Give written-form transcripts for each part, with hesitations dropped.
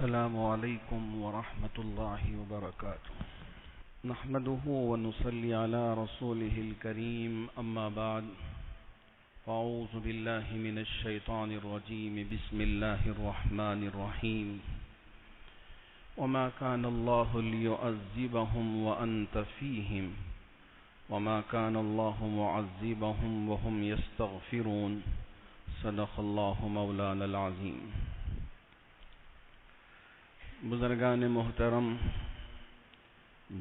السلام علیکم ورحمۃ اللہ وبرکاتہ نحمده ونصلي على رسوله الكريم اما بعد اعوذ باللہ من الشیطان الرجیم بسم اللہ الرحمن الرحیم وما كان الله ليعذبهم وأنت فيهم وما كان الله معذبهم وهم يستغفرون صدق اللہ مولانا العظیم۔ بزرگان محترم،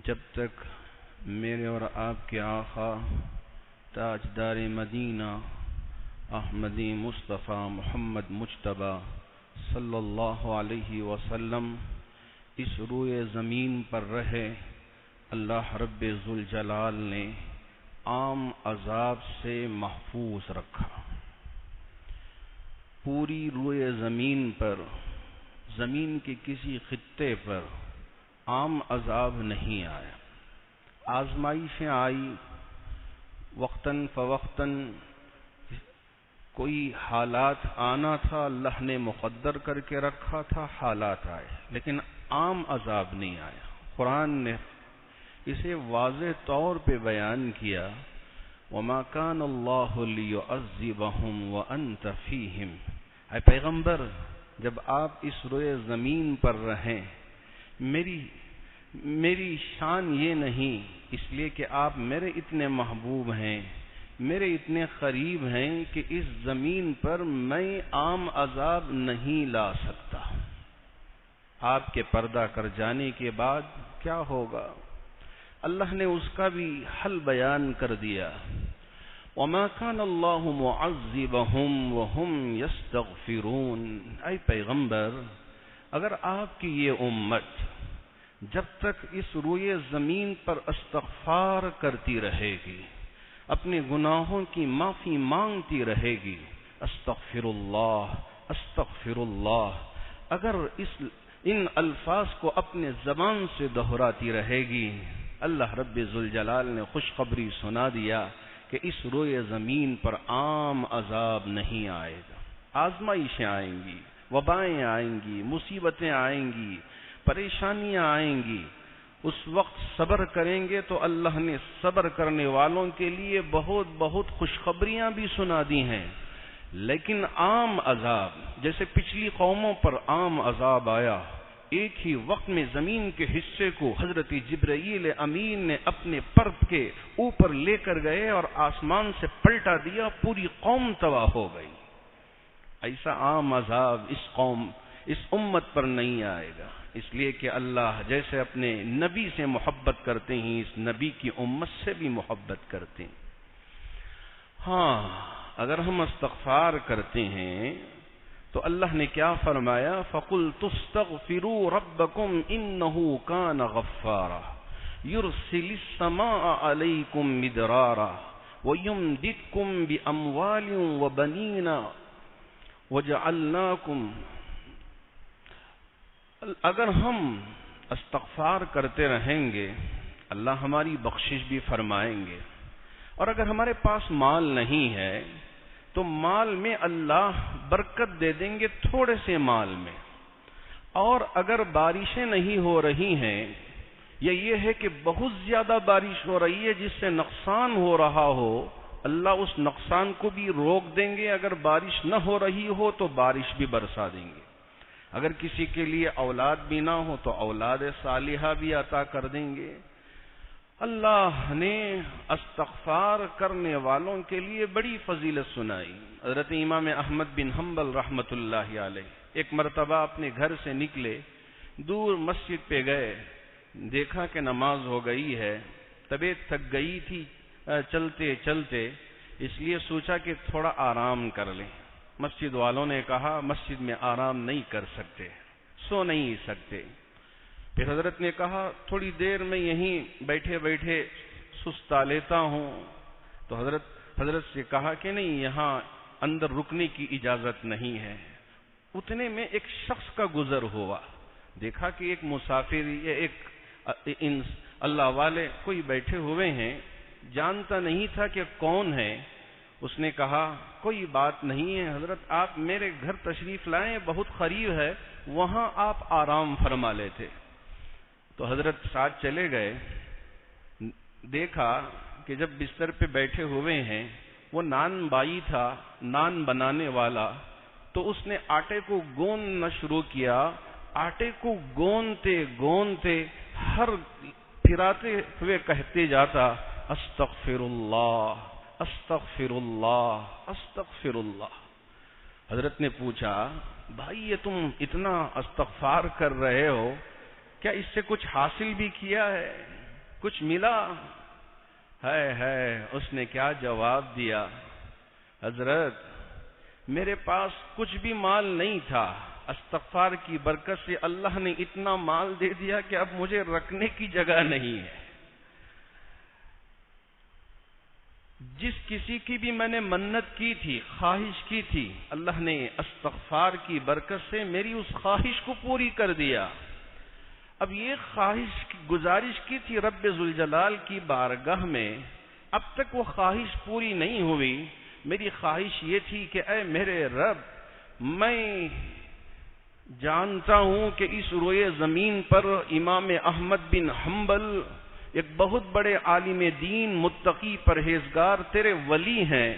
جب تک میرے اور آپ کے آقا تاجدار مدینہ احمدی مصطفیٰ محمد مجتبیٰ صلی اللہ علیہ وسلم اس روئے زمین پر رہے، اللہ رب ذوالجلال نے عام عذاب سے محفوظ رکھا۔ پوری روئے زمین پر، زمین کے کسی خطے پر عام عذاب نہیں آیا، آزمائشیں آئی، وقتاً فوقتاً کوئی حالات آنا تھا، اللہ نے مقدر کر کے رکھا تھا، حالات آئے، لیکن عام عذاب نہیں آیا۔ قرآن نے اسے واضح طور پہ بیان کیا، وَمَا كَانَ اللَّهُ لِيُعَذِّبَهُمْ وَأَنْتَ فِيهِمْ۔ اے پیغمبر، جب آپ اس روئے زمین پر رہیں، میری شان یہ نہیں، اس لیے کہ آپ میرے اتنے محبوب ہیں، میرے اتنے قریب ہیں کہ اس زمین پر میں عام عذاب نہیں لا سکتا۔ آپ کے پردہ کر جانے کے بعد کیا ہوگا؟ اللہ نے اس کا بھی حل بیان کر دیا، وَمَا كَانَ اللَّهُ مُعَذِّبَهُمْ وَهُمْ يَسْتَغْفِرُونَ۔ اے پیغمبر، اگر آپ کی یہ امت جب تک اس روئے زمین پر استغفار کرتی رہے گی، اپنے گناہوں کی معافی مانگتی رہے گی، استغفر اللہ استغفر اللہ، اگر ان الفاظ کو اپنے زبان سے دہراتی رہے گی، اللہ رب ذوالجلال نے خوشخبری سنا دیا کہ اس روئے زمین پر عام عذاب نہیں آئے گا۔ آزمائشیں آئیں گی، وبائیں آئیں گی، مصیبتیں آئیں گی، پریشانیاں آئیں گی، اس وقت صبر کریں گے تو اللہ نے صبر کرنے والوں کے لیے بہت بہت خوشخبریاں بھی سنا دی ہیں۔ لیکن عام عذاب، جیسے پچھلی قوموں پر عام عذاب آیا، ایک ہی وقت میں زمین کے حصے کو حضرت جبرائیل امین نے اپنے پر کے اوپر لے کر گئے اور آسمان سے پلٹا دیا، پوری قوم تباہ ہو گئی۔ ایسا عام عذاب اس امت پر نہیں آئے گا، اس لیے کہ اللہ جیسے اپنے نبی سے محبت کرتے ہیں، اس نبی کی امت سے بھی محبت کرتے ہیں۔ ہاں، اگر ہم استغفار کرتے ہیں تو اللہ نے کیا فرمایا؟ فَقُلْتُ اسْتَغْفِرُوا رَبَّكُمْ إِنَّهُ كَانَ غَفَّارًا يُرْسِلِ السَّمَاءَ عَلَيْكُمْ مِدْرَارًا وَيُمْدِدْكُمْ بِأَمْوَالٍ وَبَنِينَ وَجَعَلْنَاكُمْ۔ اگر ہم استغفار کرتے رہیں گے، اللہ ہماری بخشش بھی فرمائیں گے، اور اگر ہمارے پاس مال نہیں ہے تو مال میں اللہ برکت دے دیں گے، تھوڑے سے مال میں۔ اور اگر بارشیں نہیں ہو رہی ہیں، یا یہ ہے کہ بہت زیادہ بارش ہو رہی ہے جس سے نقصان ہو رہا ہو، اللہ اس نقصان کو بھی روک دیں گے۔ اگر بارش نہ ہو رہی ہو تو بارش بھی برسا دیں گے۔ اگر کسی کے لیے اولاد بھی نہ ہو تو اولاد صالحہ بھی عطا کر دیں گے۔ اللہ نے استغفار کرنے والوں کے لیے بڑی فضیلت سنائی۔ حضرت امام احمد بن حنبل رحمۃ اللہ علیہ ایک مرتبہ اپنے گھر سے نکلے، دور مسجد پہ گئے، دیکھا کہ نماز ہو گئی ہے، طبیعت تھک گئی تھی چلتے چلتے، اس لیے سوچا کہ تھوڑا آرام کر لیں۔ مسجد والوں نے کہا مسجد میں آرام نہیں کر سکتے، سو نہیں سکتے۔ پھر حضرت نے کہا تھوڑی دیر میں یہیں بیٹھے بیٹھے سستا لیتا ہوں، تو حضرت سے کہا کہ نہیں، یہاں اندر رکنے کی اجازت نہیں ہے۔ اتنے میں ایک شخص کا گزر ہوا، دیکھا کہ ایک مسافر یا ایک اللہ والے کوئی بیٹھے ہوئے ہیں، جانتا نہیں تھا کہ کون ہے۔ اس نے کہا کوئی بات نہیں ہے حضرت، آپ میرے گھر تشریف لائیں، بہت قریب ہے، وہاں آپ آرام فرما لیتے۔ تو حضرت ساتھ چلے گئے، دیکھا کہ جب بستر پہ بیٹھے ہوئے ہیں، وہ نان بائی تھا، نان بنانے والا، تو اس نے آٹے کو گوندنا شروع کیا۔ آٹے کو گوندتے گوندتے ہر پھراتے ہوئے کہتے جاتا استغفر اللہ استغفر اللہ استغفر اللہ۔ حضرت نے پوچھا بھائی یہ تم اتنا استغفار کر رہے ہو، کیا اس سے کچھ حاصل بھی کیا ہے، کچھ ملا ہے؟ اس نے کیا جواب دیا، حضرت میرے پاس کچھ بھی مال نہیں تھا، استغفار کی برکت سے اللہ نے اتنا مال دے دیا کہ اب مجھے رکھنے کی جگہ نہیں ہے۔ جس کسی کی بھی میں نے منت کی تھی، خواہش کی تھی، اللہ نے استغفار کی برکت سے میری اس خواہش کو پوری کر دیا۔ اب یہ خواہش گزارش کی تھی رب ذوالجلال کی بارگاہ میں، اب تک وہ خواہش پوری نہیں ہوئی۔ میری خواہش یہ تھی کہ اے میرے رب، میں جانتا ہوں کہ اس روئے زمین پر امام احمد بن حنبل ایک بہت بڑے عالم دین، متقی، پرہیزگار تیرے ولی ہیں،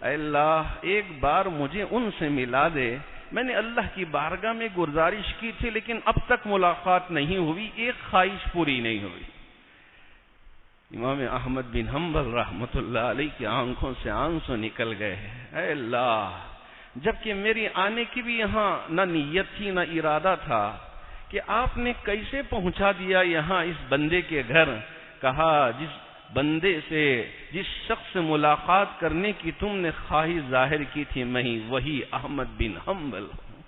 اے اللہ ایک بار مجھے ان سے ملا دے۔ میں نے اللہ کی بارگاہ میں گزارش کی تھی لیکن اب تک ملاقات نہیں ہوئی، ایک خواہش پوری نہیں ہوئی۔ امام احمد بن حنبل رحمت اللہ علیہ کی آنکھوں سے آنسو نکل گئے، اے اللہ جبکہ میری آنے کی بھی یہاں نہ نیت تھی نہ ارادہ تھا، کہ آپ نے کیسے پہنچا دیا یہاں اس بندے کے گھر۔ کہا جس بندے سے، جس شخص سے ملاقات کرنے کی تم نے خواہش ظاہر کی تھی، میں وہی احمد بن حنبل ہوں۔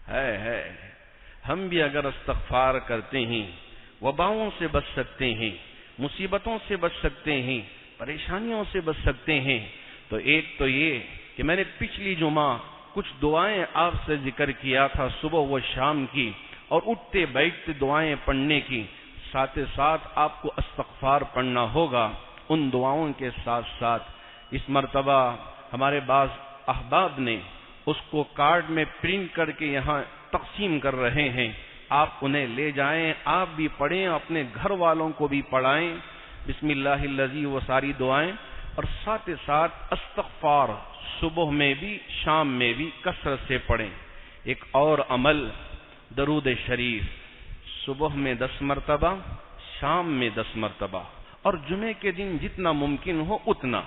ہے ہم بھی اگر استغفار کرتے ہیں، وباؤں سے بچ سکتے ہیں، مصیبتوں سے بچ سکتے ہیں، پریشانیوں سے بچ سکتے ہیں، تو ایک تو یہ کہ میں نے پچھلی جمعہ کچھ دعائیں آپ سے ذکر کیا تھا صبح و شام کی، اور اٹھتے بیٹھتے دعائیں پڑھنے کی، ساتھ ساتھ آپ کو استغفار پڑھنا ہوگا۔ ان دعاؤں کے ساتھ ساتھ اس مرتبہ ہمارے بعض احباب نے اس کو کارڈ میں پرنٹ کر کے یہاں تقسیم کر رہے ہیں، آپ انہیں لے جائیں، آپ بھی پڑھیں، اپنے گھر والوں کو بھی پڑھائیں، بسم اللہ الذی، وہ ساری دعائیں، اور ساتھ ساتھ استغفار صبح میں بھی شام میں بھی کثرت سے پڑھیں۔ ایک اور عمل درود شریف، صبح میں 10 مرتبہ، شام میں 10 مرتبہ، اور جمعے کے دن جتنا ممکن ہو اتنا،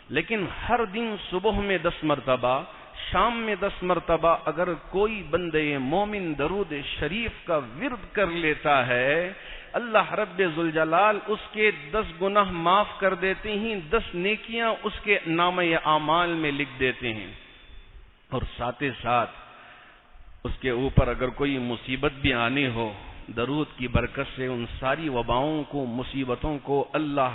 لیکن ہر دن صبح میں 10 مرتبہ، شام میں 10 مرتبہ اگر کوئی بندے مومن درود شریف کا ورد کر لیتا ہے، اللہ رب ذوالجلال اس کے 10 گناہ معاف کر دیتے ہیں، 10 نیکیاں اس کے نامہ اعمال میں لکھ دیتے ہیں، اور ساتھ ساتھ اس کے اوپر اگر کوئی مصیبت بھی آنی ہو، درود کی برکت سے ان ساری وباؤں کو، مصیبتوں کو اللہ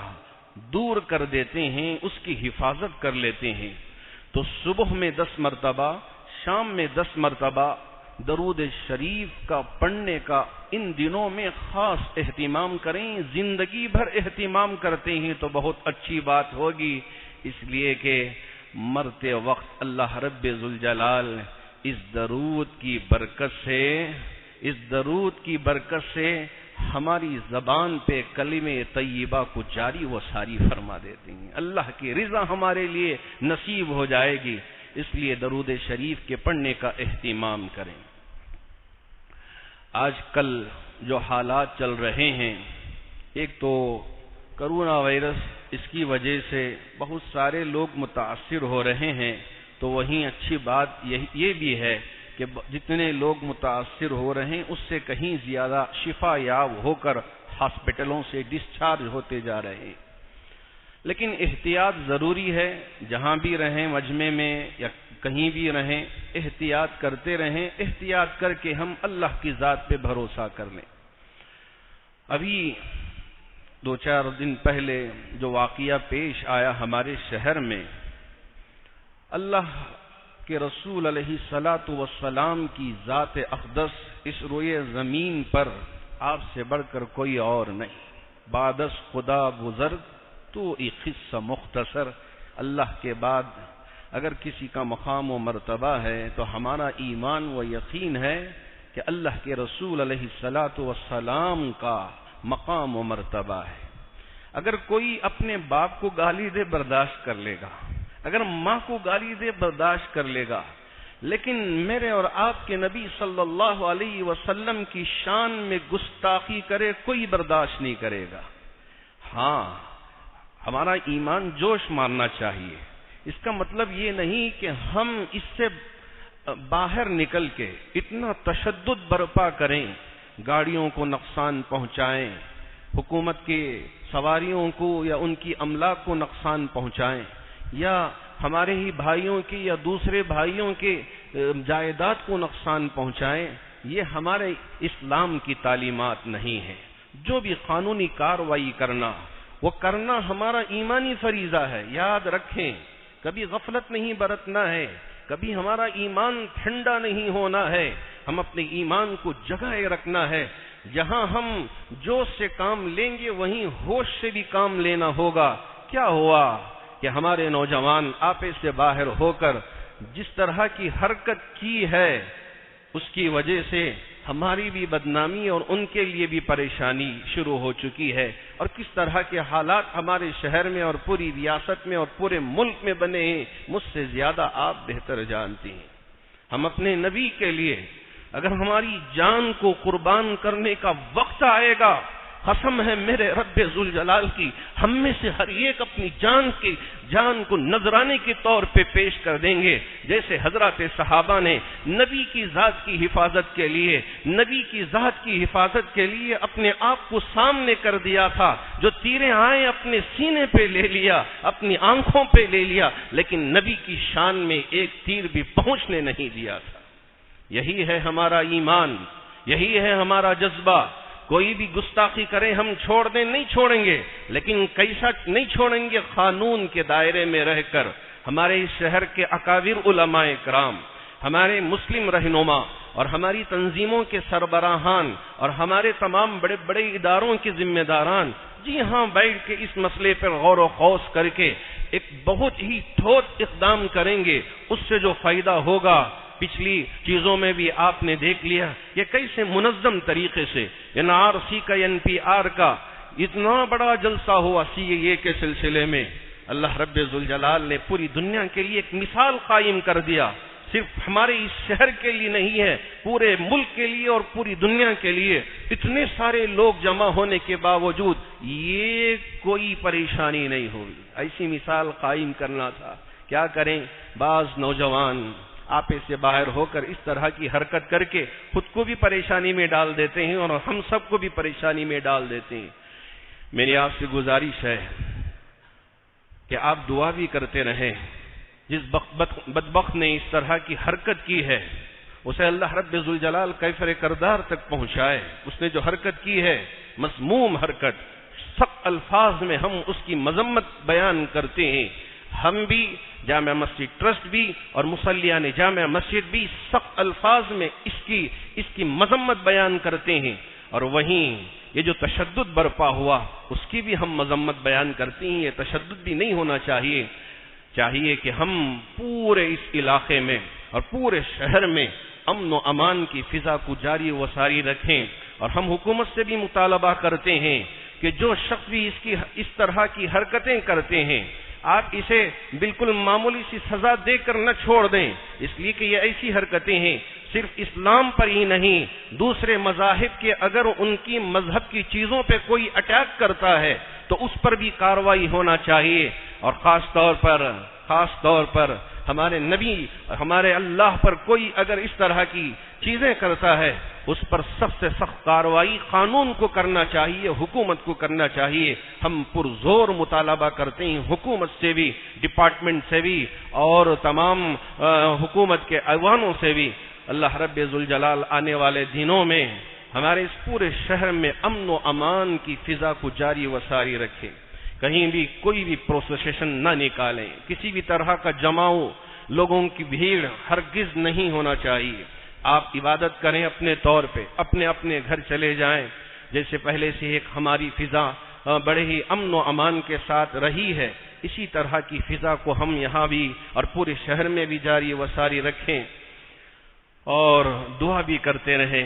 دور کر دیتے ہیں، اس کی حفاظت کر لیتے ہیں۔ تو صبح میں 10 مرتبہ، شام میں 10 مرتبہ درود شریف کا پڑھنے کا ان دنوں میں خاص اہتمام کریں۔ زندگی بھر اہتمام کرتے ہیں تو بہت اچھی بات ہوگی، اس لیے کہ مرتے وقت اللہ رب ذوالجلال اس درود کی برکت سے ہماری زبان پہ کلمہ طیبہ کو جاری و ساری فرما دیتے ہیں، اللہ کی رضا ہمارے لیے نصیب ہو جائے گی، اس لیے درود شریف کے پڑھنے کا اہتمام کریں۔ آج کل جو حالات چل رہے ہیں، ایک تو کرونا وائرس، اس کی وجہ سے بہت سارے لوگ متاثر ہو رہے ہیں، تو وہیں اچھی بات یہ بھی ہے کہ جتنے لوگ متاثر ہو رہے ہیں اس سے کہیں زیادہ شفا یاب ہو کر ہاسپٹلوں سے ڈسچارج ہوتے جا رہے ہیں، لیکن احتیاط ضروری ہے۔ جہاں بھی رہیں، مجمع میں یا کہیں بھی رہیں، احتیاط کرتے رہیں، احتیاط کر کے ہم اللہ کی ذات پہ بھروسہ کر لیں۔ ابھی 2-4 دن پہلے جو واقعہ پیش آیا ہمارے شہر میں، اللہ کہ رسول علیہ الصلاۃ والسلام کی ذات اقدس اس روئے زمین پر آپ سے بڑھ کر کوئی اور نہیں، بعدس خدا بزرگ تو ایک قصہ مختصر۔ اللہ کے بعد اگر کسی کا مقام و مرتبہ ہے تو ہمارا ایمان و یقین ہے کہ اللہ کے رسول علیہ الصلاۃ والسلام کا مقام و مرتبہ ہے۔ اگر کوئی اپنے باپ کو گالی دے برداشت کر لے گا، اگر ماں کو گالی دے برداشت کر لے گا، لیکن میرے اور آپ کے نبی صلی اللہ علیہ وسلم کی شان میں گستاخی کرے کوئی برداشت نہیں کرے گا۔ ہاں، ہمارا ایمان جوش مارنا چاہیے۔ اس کا مطلب یہ نہیں کہ ہم اس سے باہر نکل کے اتنا تشدد برپا کریں، گاڑیوں کو نقصان پہنچائیں، حکومت کے سواریوں کو یا ان کی املاک کو نقصان پہنچائیں، یا ہمارے ہی بھائیوں کی یا دوسرے بھائیوں کے جائیداد کو نقصان پہنچائیں۔ یہ ہمارے اسلام کی تعلیمات نہیں ہے۔ جو بھی قانونی کارروائی کرنا، وہ کرنا ہمارا ایمانی فریضہ ہے۔ یاد رکھیں، کبھی غفلت نہیں برتنا ہے، کبھی ہمارا ایمان ٹھنڈا نہیں ہونا ہے۔ ہم اپنے ایمان کو جگائے رکھنا ہے۔ جہاں ہم جوش سے کام لیں گے وہیں ہوش سے بھی کام لینا ہوگا۔ کیا ہوا کہ ہمارے نوجوان آپے سے باہر ہو کر جس طرح کی حرکت کی ہے، اس کی وجہ سے ہماری بھی بدنامی اور ان کے لیے بھی پریشانی شروع ہو چکی ہے، اور کس طرح کے حالات ہمارے شہر میں اور پوری ریاست میں اور پورے ملک میں بنے ہیں، مجھ سے زیادہ آپ بہتر جانتے ہیں۔ ہم اپنے نبی کے لیے اگر ہماری جان کو قربان کرنے کا وقت آئے گا، قسم ہے میرے رب ذوالجلال کی، ہم میں سے ہر ایک اپنی جان کو نذرانے کے طور پہ پیش کر دیں گے، جیسے حضرات صحابہ نے نبی کی ذات کی حفاظت کے لیے، نبی کی ذات کی حفاظت کے لیے اپنے آپ کو سامنے کر دیا تھا۔ جو تیریں آئے اپنے سینے پہ لے لیا، اپنی آنکھوں پہ لے لیا، لیکن نبی کی شان میں ایک تیر بھی پہنچنے نہیں دیا تھا۔ یہی ہے ہمارا ایمان، یہی ہے ہمارا جذبہ۔ کوئی بھی گستاخی کرے ہم چھوڑ دیں، نہیں چھوڑیں گے، لیکن کیسا نہیں چھوڑیں گے؟ قانون کے دائرے میں رہ کر۔ ہمارے اس شہر کے اکابر علماء کرام، ہمارے مسلم رہنما اور ہماری تنظیموں کے سربراہان اور ہمارے تمام بڑے بڑے اداروں کے ذمہ داران، جی ہاں، بیٹھ کے اس مسئلے پر غور و خوض کر کے ایک بہت ہی ٹھوس اقدام کریں گے۔ اس سے جو فائدہ ہوگا، پچھلی چیزوں میں بھی آپ نے دیکھ لیا کہ کیسے منظم طریقے سے NRC کا NPR کا اتنا بڑا جلسہ ہوا CAA کے سلسلے میں۔ اللہ رب ذوالجلال نے پوری دنیا کے لیے ایک مثال قائم کر دیا، صرف ہمارے اس شہر کے لیے نہیں ہے، پورے ملک کے لیے اور پوری دنیا کے لیے۔ اتنے سارے لوگ جمع ہونے کے باوجود یہ کوئی پریشانی نہیں ہوئی، ایسی مثال قائم کرنا تھا۔ کیا کریں، بعض نوجوان آپے سے باہر ہو کر اس طرح کی حرکت کر کے خود کو بھی پریشانی میں ڈال دیتے ہیں اور ہم سب کو بھی پریشانی میں ڈال دیتے ہیں۔ میری آپ سے گزارش ہے کہ آپ دعا بھی کرتے رہیں۔ جس بدبخت نے اس طرح کی حرکت کی ہے، اسے اللہ رب ذوالجلال کیفر کردار تک پہنچائے۔ اس نے جو حرکت کی ہے، مذموم حرکت، سخت الفاظ میں ہم اس کی مذمت بیان کرتے ہیں۔ ہم بھی، جامع مسجد ٹرسٹ بھی اور مصلیان جامع مسجد بھی سخت الفاظ میں اس کی مذمت بیان کرتے ہیں، اور وہیں یہ جو تشدد برپا ہوا اس کی بھی ہم مذمت بیان کرتے ہیں۔ یہ تشدد بھی نہیں ہونا چاہیے۔ چاہیے کہ ہم پورے اس علاقے میں اور پورے شہر میں امن و امان کی فضا کو جاری و ساری رکھیں، اور ہم حکومت سے بھی مطالبہ کرتے ہیں کہ جو شخص بھی اس طرح کی حرکتیں کرتے ہیں، آپ اسے بالکل معمولی سی سزا دے کر نہ چھوڑ دیں، اس لیے کہ یہ ایسی حرکتیں ہیں صرف اسلام پر ہی نہیں، دوسرے مذاہب کے اگر ان کی مذہب کی چیزوں پہ کوئی اٹیک کرتا ہے تو اس پر بھی کارروائی ہونا چاہیے۔ اور خاص طور پر ہمارے نبی اور ہمارے اللہ پر کوئی اگر اس طرح کی چیزیں کرتا ہے، اس پر سخت سے سخت کارروائی قانون کو کرنا چاہیے، حکومت کو کرنا چاہیے۔ ہم پرزور مطالبہ کرتے ہیں حکومت سے بھی، ڈپارٹمنٹ سے بھی اور تمام حکومت کے ایوانوں سے بھی، اللہ رب ذوالجلال آنے والے دنوں میں ہمارے اس پورے شہر میں امن و امان کی فضا کو جاری و ساری رکھے۔ کہیں بھی کوئی بھی پروسیسن نہ نکالیں، کسی بھی طرح کا جماؤ، لوگوں کی بھیڑ ہرگز نہیں ہونا چاہیے۔ آپ عبادت کریں اپنے طور پہ، اپنے اپنے گھر چلے جائیں، جیسے پہلے سے ایک ہماری فضا بڑے ہی امن و امان کے ساتھ رہی ہے، اسی طرح کی فضا کو ہم یہاں بھی اور پورے شہر میں بھی جاری و ساری رکھیں۔ اور دعا بھی کرتے رہے.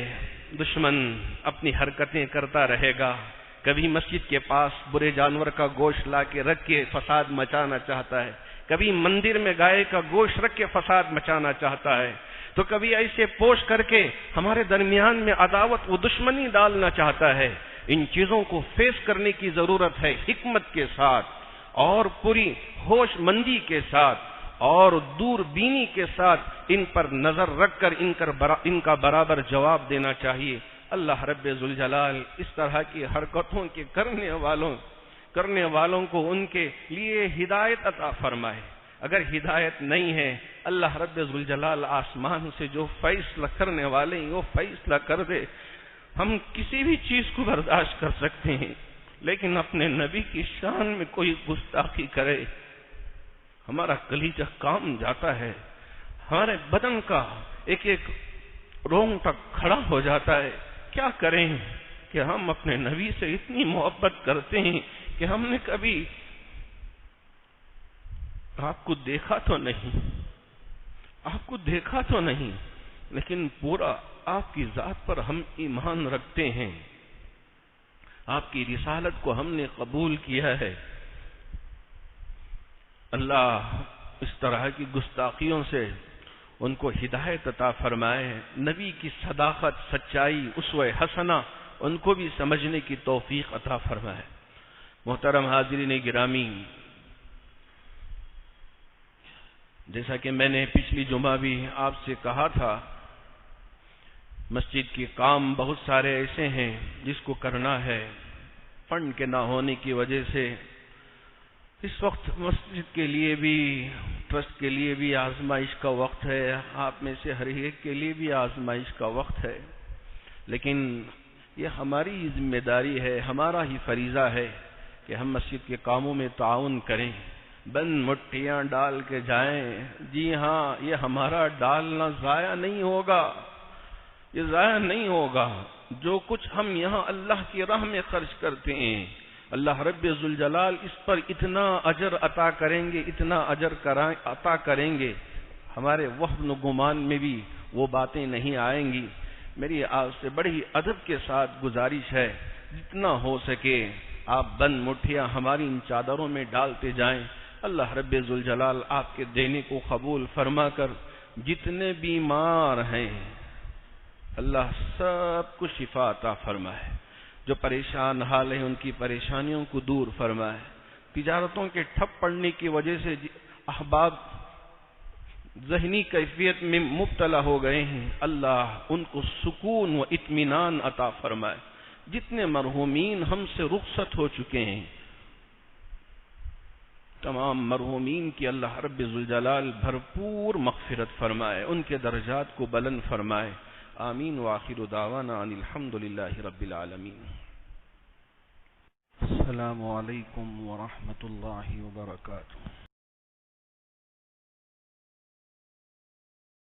دشمن اپنی حرکتیں کرتا رہے گا. کبھی مسجد کے پاس برے جانور کا گوشت لا کے رکھ کے فساد مچانا چاہتا ہے, کبھی مندر میں گائے کا گوشت رکھ کے فساد مچانا چاہتا ہے, تو کبھی ایسے پوش کر کے ہمارے درمیان میں عداوت و دشمنی ڈالنا چاہتا ہے. ان چیزوں کو فیس کرنے کی ضرورت ہے, حکمت کے ساتھ اور پوری ہوش مندی کے ساتھ اور دور بینی کے ساتھ ان پر نظر رکھ کر ان کا برابر جواب دینا چاہیے. اللہ رب ذوالجلال اس طرح کی حرکتوں کے کرنے والوں کو ان کے لیے ہدایت عطا فرمائے. اگر ہدایت نہیں ہے, اللہ رب ذوالجلال آسمان سے جو فیصلہ کرنے والے ہیں وہ فیصلہ کر دے. ہم کسی بھی چیز کو برداشت کر سکتے ہیں, لیکن اپنے نبی کی شان میں کوئی گستاخی کرے, ہمارا کلیجہ کام جاتا ہے, ہمارے بدن کا ایک ایک رونگ تک کھڑا ہو جاتا ہے. کیا کریں کہ ہم اپنے نبی سے اتنی محبت کرتے ہیں کہ ہم نے کبھی آپ کو دیکھا تو نہیں, لیکن پورا آپ کی ذات پر ہم ایمان رکھتے ہیں, آپ کی رسالت کو ہم نے قبول کیا ہے. اللہ اس طرح کی گستاخیوں سے ان کو ہدایت عطا فرمائے. نبی کی صداقت, سچائی, اسوہ حسنہ ان کو بھی سمجھنے کی توفیق عطا فرمائے. محترم حاضرین گرامی, جیسا کہ میں نے پچھلی جمعہ بھی آپ سے کہا تھا, مسجد کے کام بہت سارے ایسے ہیں جس کو کرنا ہے. فنڈ کے نہ ہونے کی وجہ سے اس وقت مسجد کے لیے بھی, ٹرسٹ کے لیے بھی آزمائش کا وقت ہے, آپ میں سے ہر ایک کے لیے بھی آزمائش کا وقت ہے. لیکن یہ ہماری ذمہ داری ہے, ہمارا ہی فریضہ ہے کہ ہم مسجد کے کاموں میں تعاون کریں, بند مٹھیاں ڈال کے جائیں. جی ہاں, یہ ہمارا ڈالنا ضائع نہیں ہوگا. جو کچھ ہم یہاں اللہ کی راہ میں خرچ کرتے ہیں, اللہ رب ذوالجلال اس پر اتنا اجر عطا کریں گے, اتنا اجر عطا کریں گے, ہمارے وہم و گمان میں بھی وہ باتیں نہیں آئیں گی. میری آپ سے بڑی ادب کے ساتھ گزارش ہے, جتنا ہو سکے آپ بند مٹھیاں ہماری ان چادروں میں ڈالتے جائیں. اللہ رب ذوالجلال آپ کے دینے کو قبول فرما کر جتنے بیمار ہیں اللہ سب کو شفا عطا فرمائے. جو پریشان حال ہیں ان کی پریشانیوں کو دور فرمائے. تجارتوں کے ٹھپ پڑنے کی وجہ سے احباب ذہنی کیفیت میں مبتلا ہو گئے ہیں, اللہ ان کو سکون و اطمینان عطا فرمائے. جتنے مرحومین ہم سے رخصت ہو چکے ہیں, تمام مرحومین کی اللہ رب ذوالجلال بھرپور مغفرت فرمائے, ان کے درجات کو بلند فرمائے. آمین. وآخر دعوانا ان الحمدللہ رب العالمین. السلام علیکم ورحمۃ اللہ وبرکاتہ.